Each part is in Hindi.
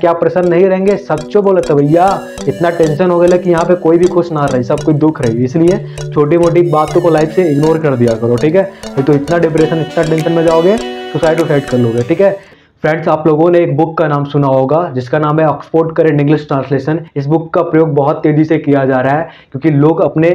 क्या प्रसन्न नहीं रहेंगे? सच्चो बोले तो भैया इतना टेंशन हो गया कि यहाँ पे कोई भी खुश ना रहे, सब कोई दुख रही, इसलिए छोटी मोटी बातों को लाइफ से इग्नोर कर दिया करो, ठीक है? नहीं तो इतना डिप्रेशन इतना टेंशन में जाओगे, सुसाइड कर लोगे, ठीक है? फ्रेंड्स, आप लोगों ने एक बुक का नाम सुना होगा जिसका नाम है ऑक्सफोर्ड करंट इंग्लिश ट्रांसलेशन। इस बुक का प्रयोग बहुत तेजी से किया जा रहा है क्योंकि लोग अपने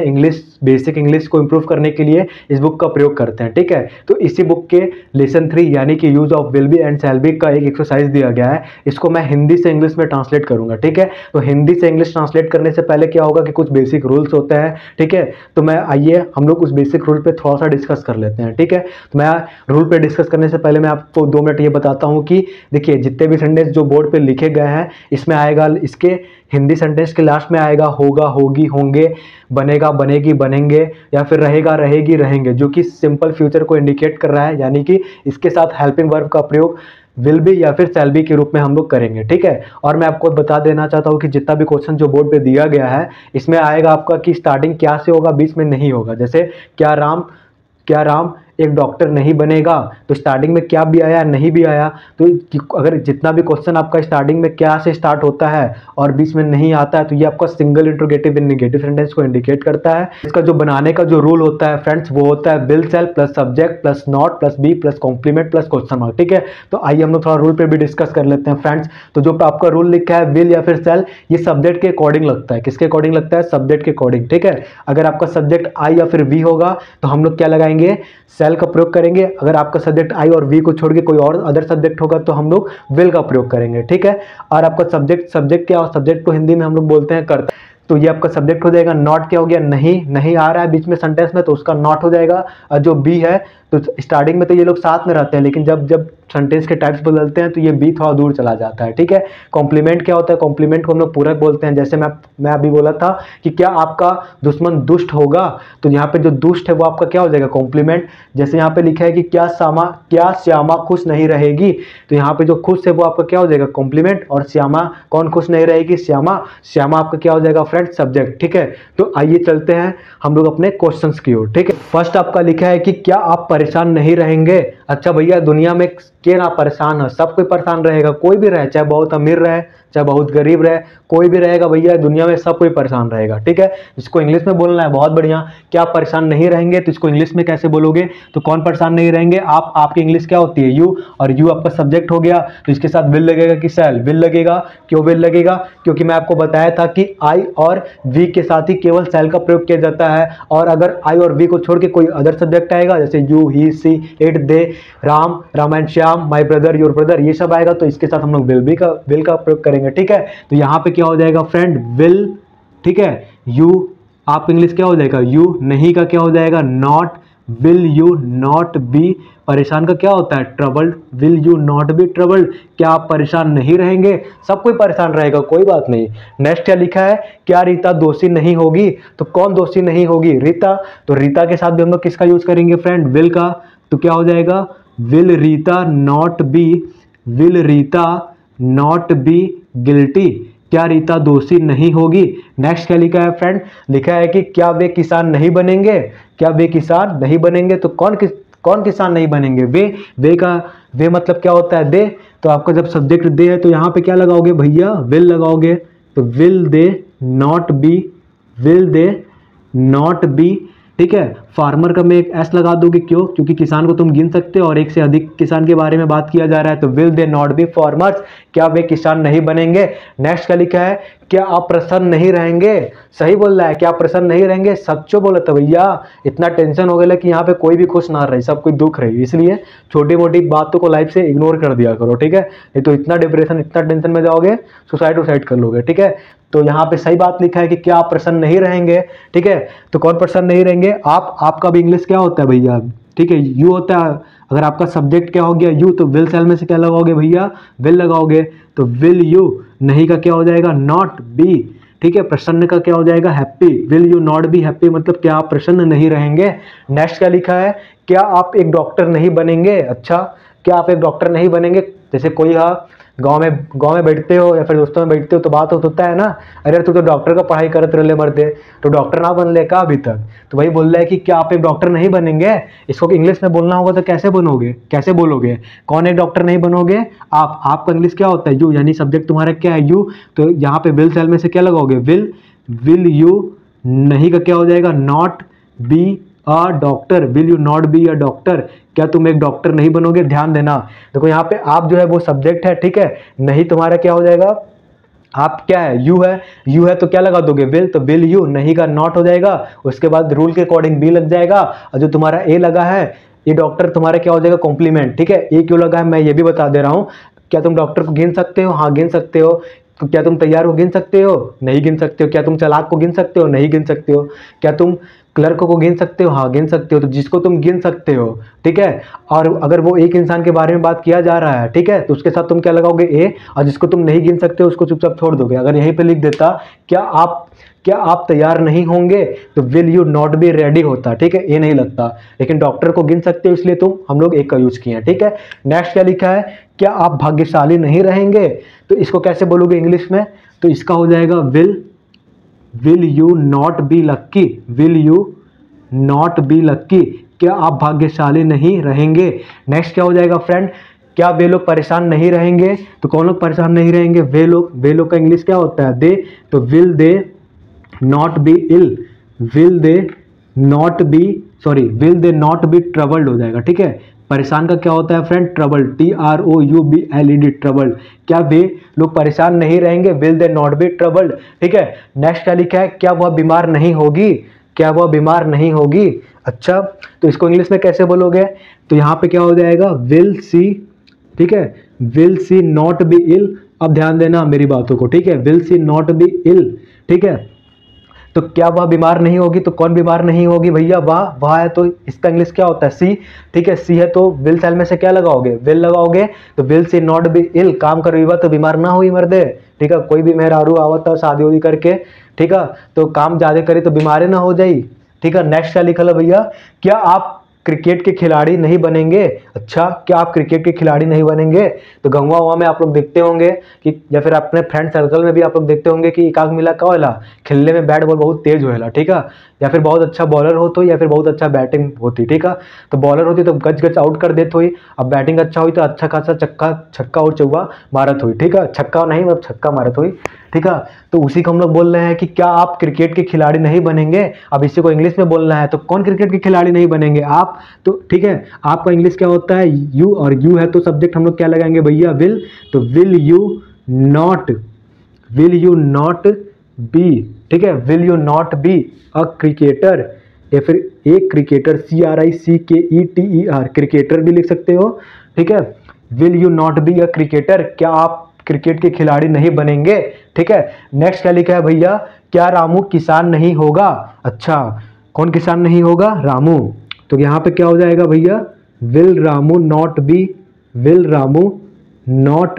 बेसिक इंग्लिश को इंप्रूव करने के लिए इस बुक का प्रयोग करते हैं, ठीक है? तो इसी बुक के लेसन 3 यानी कि use of will be and shall be का एक एक्सरसाइज दिया गया है। इसको मैं हिंदी से इंग्लिश में ट्रांसलेट करूंगा, ठीक है? तो हिंदी से इंग्लिश ट्रांसलेट करने से पहले क्या होगा कि कुछ बेसिक रूल्स होते हैं, ठीक है? तो मैं आइए हम लोग उस बेसिक रूल पे थोड़ा सा डिस्कस कर लेते हैं, ठीक है? तो मैं रूल पे डिस्कस करने से पहले मैं आपको 2 मिनट ये बताता हूँ कि देखिए जितने भी सेंटेंस जो बोर्ड पे लिखे गए हैं इसमें आएगा, इसके हिंदी सेंटेंस के लास्ट में आएगा होगा, होगी, होंगे, बनेगा, बनेगी, बनेंगे, या फिर रहेगा, रहेगी, रहेंगे, जो कि सिंपल फ्यूचर को इंडिकेट कर रहा है। यानी कि इसके साथ हेल्पिंग वर्ब का प्रयोग विल बी या फिर शैल बी के रूप में हम लोग करेंगे, ठीक है? और मैं आपको बता देना चाहता हूँ कि जितना भी क्वेश्चन जो बोर्ड पे दिया गया है इसमें आएगा आपका कि स्टार्टिंग क्या से होगा, बीच में नहीं होगा। जैसे क्या राम एक डॉक्टर नहीं बनेगा, तो स्टार्टिंग में क्या भी आया नहीं भी आया, तो अगर जितना भी क्वेश्चन आपका स्टार्टिंग में क्या से स्टार्ट होता है और बीच में नहीं आता है तो ये आपका सिंगल इंट्रोगेटिव इन नेगेटिव सेंटेंस को इंडिकेट करता है। इसका जो बनाने का जो रूल होता है फ्रेंड्स वो होता है will sell plus subject plus not plus be plus complement plus question mark, ठीक है? तो आइए हम लोग थोड़ा रूल पे भी डिस्कस कर लेते हैं फ्रेंड्स। तो जो आपका रूल लिखा है विल या फिर सेल, ये सब्जेक्ट के अकॉर्डिंग लगता है। किसके अकॉर्डिंग लगता है? सब्जेक्ट के अकॉर्डिंग, ठीक है? अगर आपका सब्जेक्ट आई या फिर वी होगा तो हम लोग क्या लगाएंगे? सेल का प्रयोग करेंगे। अगर आपका सब्जेक्ट आई और वी को छोड़ के कोई और अदर सब्जेक्ट होगा तो हम लोग विल का प्रयोग करेंगे, ठीक है? और आपका सब्जेक्ट क्या, सब्जेक्ट को हिंदी में हम लोग बोलते हैं कर्ता, तो ये आपका सब्जेक्ट हो जाएगा। नॉट क्या हो गया? नहीं आ रहा है बीच में सेंटेंस में तो उसका नॉट हो जाएगा। और जो बी है तो स्टार्टिंग में तो ये लोग साथ में रहते हैं लेकिन जब सेंटेंस के टाइप्स बदलते हैं तो ये बी थोड़ा दूर चला जाता है, ठीक है? कॉम्प्लीमेंट क्या होता है? कॉम्प्लीमेंट को हम लोग पूरक बोलते हैं। जैसे मैं अभी बोला था कि क्या आपका दुश्मन दुष्ट होगा, तो यहाँ पे जो दुष्ट है वो आपका क्या हो जाएगा? कॉम्प्लीमेंट। जैसे यहाँ पे लिखा है कि क्या श्यामा खुश नहीं रहेगी, तो यहाँ पे जो खुश है वो आपका क्या हो जाएगा? कॉम्प्लीमेंट। और श्यामा कौन खुश नहीं रहेगी? श्यामा आपका क्या हो जाएगा फ्रेंड? सब्जेक्ट, ठीक है? तो आइए चलते हैं हम लोग अपने क्वेश्चंस की ओर, ठीक है? फर्स्ट आपका लिखा है कि क्या आप परेशान नहीं रहेंगे? अच्छा भैया, दुनिया में के ना परेशान है, सब कोई परेशान रहेगा, कोई भी रहे, चाहे बहुत अमीर रहे चाहे बहुत गरीब रहे, कोई भी रहेगा भैया, दुनिया में सब कोई परेशान रहेगा, ठीक है? इसको इंग्लिश में बोलना है, बहुत बढ़िया। क्या आप परेशान नहीं रहेंगे, तो इसको इंग्लिश में कैसे बोलोगे? तो कौन परेशान नहीं रहेंगे? आपकी इंग्लिश क्या होती है? यू, और यू आपका सब्जेक्ट हो गया तो इसके साथ विल लगेगा कि शैल? विल लगेगा। क्यों विल लगेगा? क्योंकि मैं आपको बताया था कि आई और वी के साथ ही केवल शैल का प्रयोग किया जाता है, और अगर आई और वी को छोड़ के कोई अदर सब्जेक्ट आएगा जैसे you, he, she, it, they, Ram and Shyam, my brother, your brother, ये सब आएगा तो इसके साथ हम लोग विल का प्रयोग करेंगे, ठीक है? तो यहाँ पे क्या हो जाएगा फ्रेंड? विल, ठीक है? यू, आप इंग्लिश क्या हो जाएगा? यू। नहीं का क्या हो जाएगा? Not. Will you not B, परेशान का क्या होता है? Troubled. Will you not be troubled, क्या आप परेशान नहीं रहेंगे? सब कोई परेशान रहेगा, कोई बात नहीं। नेक्स्ट क्या लिखा है? क्या रीता दोषी नहीं होगी? तो कौन दोषी नहीं होगी? रीता। तो रीता के साथ भी हम लोग किसका यूज करेंगे फ्रेंड? विल का। तो क्या हो जाएगा? Will Rita not be guilty, क्या रीता दोषी नहीं होगी? नेक्स्ट क्या लिखा है फ्रेंड? लिखा है कि क्या वे किसान नहीं बनेंगे? क्या वे किसान नहीं बनेंगे? तो कौन किसान नहीं बनेंगे? वे मतलब क्या होता है? दे। तो आपका जब सब्जेक्ट दे है तो यहाँ पे क्या लगाओगे भैया? विल लगाओगे। तो विल दे नॉट बी, ठीक है? फार्मर का में एक एस लगा दोगे, क्यों? क्योंकि किसान को तुम गिन सकते हो और एक से अधिक किसान के बारे में बात किया जा रहा है, तो will they not be farmers, क्या वे किसान नहीं बनेंगे? नेक्स्ट क्या लिखा है? क्या आप प्रसन्न नहीं रहेंगे? सही बोल रहा है, क्या आप प्रसन्न नहीं रहेंगे? सच्चो बोला तो भैया इतना टेंशन हो गया कि यहाँ पे कोई भी खुश ना रहे, सब कोई दुख रही, इसलिए छोटी मोटी बातों को लाइफ से इग्नोर कर दिया करो, ठीक है? नहीं तो इतना डिप्रेशन इतना टेंशन में जाओगे, सुसाइड कर लोगे, ठीक है? तो यहाँ पे सही बात लिखा है कि क्या आप प्रसन्न नहीं रहेंगे, ठीक है? तो कौन प्रसन्न नहीं रहेंगे? आपका भी इंग्लिश क्या होता है भैया? ठीक है, यू होता है। अगर आपका सब्जेक्ट क्या हो गया? यू, तो विल सेल में से क्या लगाओगे भैया? विल लगाओगे। तो विल यू, नहीं का क्या हो जाएगा? नॉट बी, ठीक है? प्रसन्न का क्या हो जाएगा? Happy. Will you not be happy मतलब क्या आप प्रसन्न नहीं रहेंगे? नेक्स्ट क्या लिखा है? क्या आप एक डॉक्टर नहीं बनेंगे? अच्छा, क्या आप एक डॉक्टर नहीं बनेंगे? जैसे कोई गाँव में बैठते हो या फिर दोस्तों में बैठते हो तो बात होता है ना, अरे तू तो डॉक्टर का पढ़ाई करत रहे मर्दे, तो डॉक्टर ना बन ले का अभी तक। तो वही बोल रहा है कि क्या आप एक डॉक्टर नहीं बनेंगे, इसको इंग्लिश में बोलना होगा तो कैसे बनोगे, कैसे बोलोगे, कौन एक डॉक्टर नहीं बनोगे आप। आपका इंग्लिश क्या होता है, यू, यानी सब्जेक्ट तुम्हारा क्या है, यू। तो यहाँ पे विल सेल में से क्या लगाओगे, विल यू, नहीं का क्या हो जाएगा, not be a doctor, will you not be a doctor, क्या तुम एक डॉक्टर नहीं बनोगे। ध्यान देना, देखो यहाँ पे आप जो है वो सब्जेक्ट है, ठीक है, नहीं तुम्हारा क्या हो जाएगा, आप क्या है, यू है, यू है तो क्या लगा दोगे, विल, तो विल यू, नहीं का नॉट हो जाएगा, उसके बाद रूल के अकॉर्डिंग बी लग जाएगा, और जो तुम्हारा ए लगा है, ये डॉक्टर तुम्हारा क्या हो जाएगा, कॉम्प्लीमेंट, ठीक है। ए क्यों लगा है मैं ये भी बता दे रहा हूँ। क्या तुम डॉक्टर को गिन सकते हो, हाँ गिन सकते हो। तो क्या तुम तैयार को गिन सकते हो, नहीं गिन सकते हो। क्या तुम चालाक को गिन सकते हो, नहीं गिन सकते हो। क्या तुम क्लर्क को गिन सकते हो, हाँ गिन सकते हो। तो जिसको तुम गिन सकते हो, ठीक है, और अगर वो एक इंसान के बारे में बात किया जा रहा है, ठीक है, तो उसके साथ तुम क्या लगाओगे, ए, और जिसको तुम नहीं गिन सकते हो उसको चुपचाप छोड़ दोगे। अगर यहीं पे लिख देता क्या आप तैयार नहीं होंगे, तो will you not be ready होता, ठीक है, ये नहीं लगता। लेकिन डॉक्टर को गिन सकते हो इसलिए हम लोग एक का यूज किए हैं, ठीक है। नेक्स्ट क्या लिखा है, क्या आप भाग्यशाली नहीं रहेंगे, तो इसको कैसे बोलोगे इंग्लिश में, तो इसका हो जाएगा will you not be lucky, will you not be lucky, क्या आप भाग्यशाली नहीं रहेंगे। नेक्स्ट क्या हो जाएगा फ्रेंड, क्या वे लोग परेशान नहीं रहेंगे, तो कौन लोग परेशान नहीं रहेंगे, वे लोग का इंग्लिश क्या होता है, दे, तो will they not be ill, will they not be troubled हो जाएगा, ठीक है। परेशान का क्या होता है फ्रेंड, ट्रबल, TROUBLED, ट्रबल, क्या वे लोग परेशान नहीं रहेंगे, will they not be troubled, ठीक है। नेक्स्ट क्या लिखा है, क्या वह बीमार नहीं होगी, क्या वह बीमार नहीं होगी। अच्छा, तो इसको इंग्लिश में कैसे बोलोगे, तो यहाँ पे क्या हो जाएगा, विल सी, ठीक है, will she not be ill. अब ध्यान देना मेरी बातों को, ठीक है, will she not be ill, ठीक है। तो क्या वह बीमार नहीं होगी, तो कौन बीमार नहीं होगी भैया, वह है, तो इसका इंग्लिश क्या होता है, सी, ठीक है, सी है तो विल सेल में से क्या लगाओगे, विल लगाओगे, तो will she not be ill, काम करो तो बीमार ना हुई मर्दे, ठीक है। कोई भी मेहरारू आवत है शादी वादी करके, ठीक है, तो काम ज्यादा करे तो बीमारी ना हो जाए, ठीक है। नेक्स्ट क्या लिखा है भैया, क्या आप क्रिकेट के खिलाड़ी नहीं बनेंगे। अच्छा, क्या आप क्रिकेट के खिलाड़ी नहीं बनेंगे, तो गंवा हुआ में आप लोग देखते होंगे कि, या फिर अपने फ्रेंड सर्कल में भी आप लोग देखते होंगे कि एकाग मिला का होला खेलने में बैट बॉल बहुत तेज होएला, ठीक है, या फिर बहुत अच्छा बॉलर हो तो, या फिर बहुत अच्छा बैटिंग होती, ठीक है। तो बॉलर होती तो गच गच आउट कर देते हुई, अब बैटिंग अच्छा हुई तो अच्छा खासा छक्का और चौवा मारत हुई, ठीक है, छक्का नहीं मतलब छक्का मारत हुई, ठीक है। तो उसी को हम लोग बोल रहे हैं कि क्या आप क्रिकेट के खिलाड़ी नहीं बनेंगे। अब इसी को इंग्लिश में बोलना है, तो कौन क्रिकेट के खिलाड़ी नहीं बनेंगे, आप, तो ठीक है। आपका इंग्लिश क्या होता है, यू, और यू है तो सब्जेक्ट हम लोग क्या लगाएंगे भैया, विल, तो विल यू नॉट बी, ठीक है, will you not be a cricketer, या फिर एक क्रिकेटर, CRICKETER, क्रिकेटर भी लिख सकते हो, ठीक है। Will you not be a cricketer, क्या आप क्रिकेट के खिलाड़ी नहीं बनेंगे, ठीक है। नेक्स्ट क्या लिखा है भैया, क्या रामू किसान नहीं होगा। अच्छा, कौन किसान नहीं होगा, रामू, तो यहाँ पे क्या हो जाएगा भैया, will Ramu not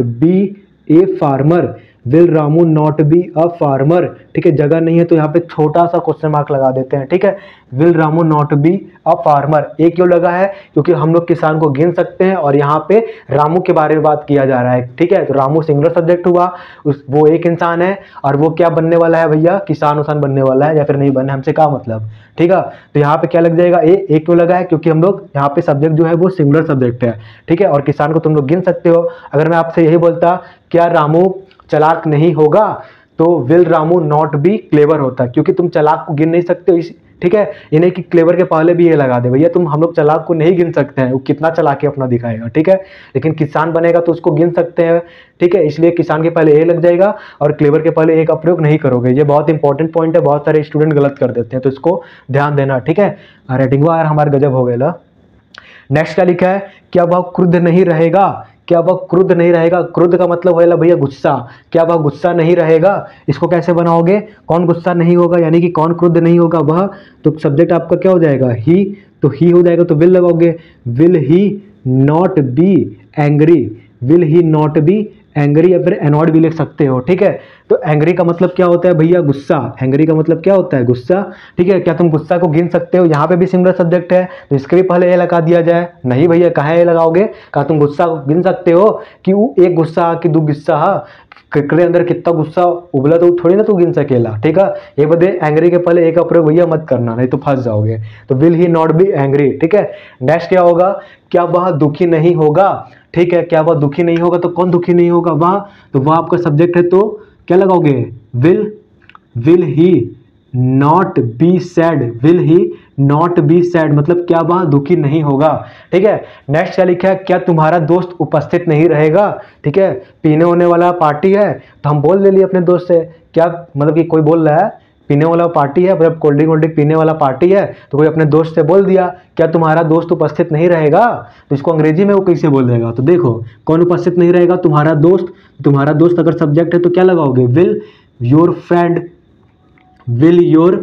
be a farmer, will Ramu not be a farmer, ठीक है। जगह नहीं है तो यहाँ पे छोटा सा क्वेश्चन मार्क लगा देते हैं, ठीक है। Will Ramu not be a farmer, एक क्यों लगा है, क्योंकि हम लोग किसान को गिन सकते हैं और यहाँ पे रामू के बारे में बात किया जा रहा है, ठीक है। तो रामू सिंगुलर सब्जेक्ट हुआ, वो एक इंसान है और वो क्या बनने वाला है भैया, किसान उसान बनने वाला है, या फिर नहीं बनने, हमसे क्या मतलब, ठीक है। तो यहाँ पे क्या लग जाएगा, एक क्यों लगा है, क्योंकि हम लोग यहाँ पे सब्जेक्ट जो है वो सिंगुलर सब्जेक्ट है, ठीक है, और किसान को तुम लोग गिन सकते हो। अगर मैं आपसे यही बोलता क्या रामू चालाक नहीं होगा, तो will Ramu not be clever होता, क्योंकि तुम चालाक को गिन नहीं सकते हो, ठीक है। ये नहीं कि क्लेवर के पहले भी ये लगा दे भैया, हम लोग चालाक को नहीं गिन सकते हैं, वो कितना चालाकी अपना दिखाएगा, ठीक है। लेकिन किसान बनेगा तो उसको गिन सकते हैं, ठीक है, इसलिए किसान के पहले ए लग जाएगा और क्लेवर के पहले ए का प्रयोग नहीं करोगे। ये बहुत इंपॉर्टेंट पॉइंट है, बहुत सारे स्टूडेंट गलत कर देते हैं, तो इसको ध्यान देना, ठीक है। रेटिंग यार हमारे गजब हो गया। नेक्स्ट क्या लिखा है, क्या वह क्रुद्ध नहीं रहेगा, क्या वह क्रुद्ध नहीं रहेगा, क्रुद्ध का मतलब होगा भैया गुस्सा, क्या वह गुस्सा नहीं रहेगा। इसको कैसे बनाओगे, कौन गुस्सा नहीं होगा, यानी कि कौन क्रुद्ध नहीं होगा वह, तो सब्जेक्ट आपका क्या हो जाएगा, ही, तो ही हो जाएगा, तो विल लगाओगे, will he not be angry, will he not be angry या फिर एनॉयड भी लिख सकते हो, ठीक है। तो एंग्री का मतलब क्या होता है भैया, गुस्सा। एंग्री का मतलब क्या होता है, गुस्सा, ठीक है। क्या तुम गुस्सा को गिन सकते हो, यहाँ पे भी सिंगुलर सब्जेक्ट है तो इसके भी पहले ए लगा दिया जाए। नहीं भैया, कहाँ ए लगाओगे, कहा तुम गुस्सा को गिन सकते हो कि वो एक गुस्सा कि दो गुस्सा, केकड़े अंदर कितना गुस्सा उबला तो थोड़ी ना तू गिन सकेला, ठीक है। ये बदे एंग्री के पहले ए का प्रयोग भैया मत करना, नहीं तो फंस जाओगे। तो will he not be angry, ठीक है। नेक्स्ट क्या होगा, क्या वह दुखी नहीं होगा, ठीक है। क्या वह दुखी नहीं होगा, तो कौन दुखी नहीं होगा, वह, तो वह आपका सब्जेक्ट है, तो क्या लगाओगे, will he not be sad, will he not be sad मतलब क्या वह दुखी नहीं होगा, ठीक है। नेक्स्ट क्या लिखा है, क्या तुम्हारा दोस्त उपस्थित नहीं रहेगा, ठीक है। पीने होने वाला पार्टी है तो हम बोल दे लिए अपने दोस्त से, क्या मतलब कि कोई बोल रहा है पीने वाला पार्टी है, मतलब कोल्ड ड्रिंक पीने वाला पार्टी है, तो कोई अपने दोस्त से बोल दिया क्या तुम्हारा दोस्त उपस्थित नहीं रहेगा, तो इसको अंग्रेजी में वो कैसे बोल देगा। तो देखो कौन उपस्थित नहीं रहेगा, तुम्हारा दोस्त। तुम्हारा दोस्त अगर सब्जेक्ट है तो क्या लगाओगे, will your friend, will your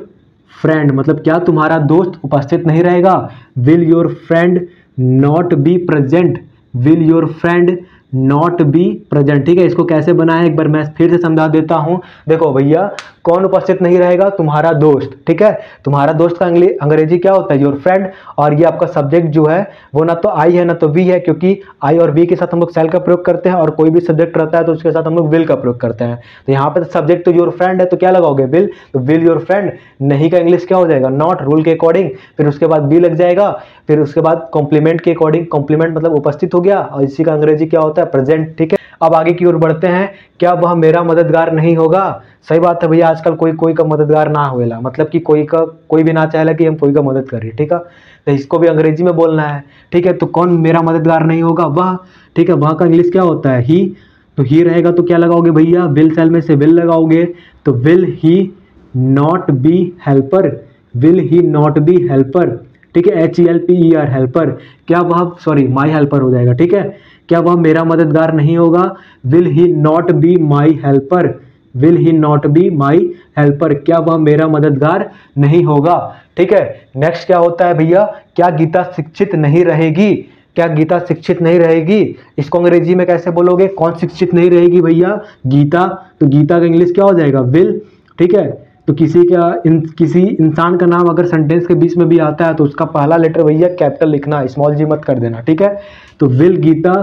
friend मतलब क्या तुम्हारा दोस्त उपस्थित नहीं रहेगा। Will your friend not be present, will your friend not be present, ठीक है। इसको कैसे बनाया है एक बार मैं फिर से समझा देता हूं। देखो भैया, कौन उपस्थित नहीं रहेगा, तुम्हारा दोस्त, ठीक है। तुम्हारा दोस्त का अंग्रेजी क्या होता है, योर फ्रेंड। और ये आपका सब्जेक्ट जो है वो ना तो आई है ना तो वी है, क्योंकि आई और वी के साथ हम लोग सेल का प्रयोग करते हैं, और कोई भी सब्जेक्ट रहता है तो उसके साथ हम लोग विल का प्रयोग करते हैं। तो यहाँ पे सब्जेक्ट तो योर फ्रेंड है, तो क्या लगाओगे, विल। तो विल योर फ्रेंड, नहीं का इंग्लिश क्या हो जाएगा, नॉट, रूल के अकॉर्डिंग, फिर उसके बाद बी लग जाएगा, फिर उसके बाद कॉम्प्लीमेंट के अकॉर्डिंग, कॉम्प्लीमेंट मतलब उपस्थित हो गया, और इसी का अंग्रेजी क्या होता है, प्रेजेंट, ठीक है। अब आगे की ओर बढ़ते हैं, क्या वह मेरा मददगार नहीं होगा। सही बात है भैया, आजकल कोई का मददगार ना होएला, मतलब कि कोई भी ना चाहेला कि हम कोई का मदद करें, ठीक है। तो इसको भी अंग्रेजी में बोलना है, ठीक है। तो कौन मेरा मददगार नहीं होगा, वह, ठीक है। वह का इंग्लिश क्या होता है, ही। तो ही रहेगा तो क्या लगाओगे भैया, विल सेल में से विल लगाओगे, तो will he not be helper, will he not be helper, ठीक है। HELPER हेल्पर, क्या वह, सॉरी माई हेल्पर हो जाएगा, ठीक है। क्या वह मेरा मददगार नहीं होगा, will he not be my helper, will he not be my helper, क्या वह मेरा मददगार नहीं होगा, ठीक है। नेक्स्ट क्या होता है भैया, क्या गीता शिक्षित नहीं रहेगी, क्या गीता शिक्षित नहीं रहेगी। इसको अंग्रेजी में कैसे बोलोगे, कौन शिक्षित नहीं रहेगी भैया, गीता। तो गीता का इंग्लिश क्या हो जाएगा, विल, ठीक है। तो किसी इंसान का नाम अगर सेंटेंस के बीच में भी आता है तो उसका पहला लेटर भैया कैपिटल लिखना, स्मॉल जी मत कर देना, ठीक है। तो will Gita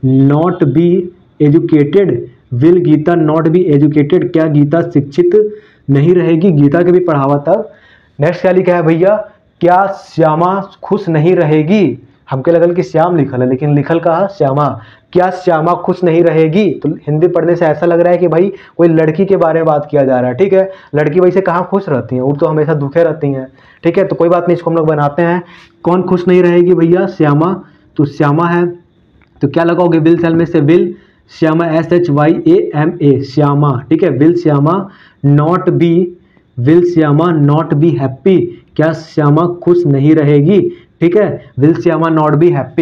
not be educated, will Gita not be educated, क्या गीता शिक्षित नहीं रहेगी, गीता के भी पढ़ावा तब। नेक्स्ट क्या लिखा है भैया, क्या श्यामा खुश नहीं रहेगी। हमके लगल कि श्याम लिखल है, लेकिन लिखल कहा श्यामा। क्या श्यामा खुश नहीं रहेगी, तो हिंदी पढ़ने से ऐसा लग रहा है कि भाई कोई लड़की के बारे में बात किया जा रहा है, ठीक है। लड़की वैसे कहाँ खुश रहती हैं, वो तो हमेशा दुखे रहती हैं, ठीक है। तो कोई बात नहीं, इसको हम लोग बनाते हैं, कौन खुश नहीं रहेगी भैया, श्यामा। तो श्यामा है तो क्या लगाओगे, विल सेल में से विल, श्यामा SHYAMA श्यामा, ठीक है। Will Shyama not be, will Shyama not be happy, क्या श्यामा खुश नहीं रहेगी, ठीक है। Will Shyama not be happy.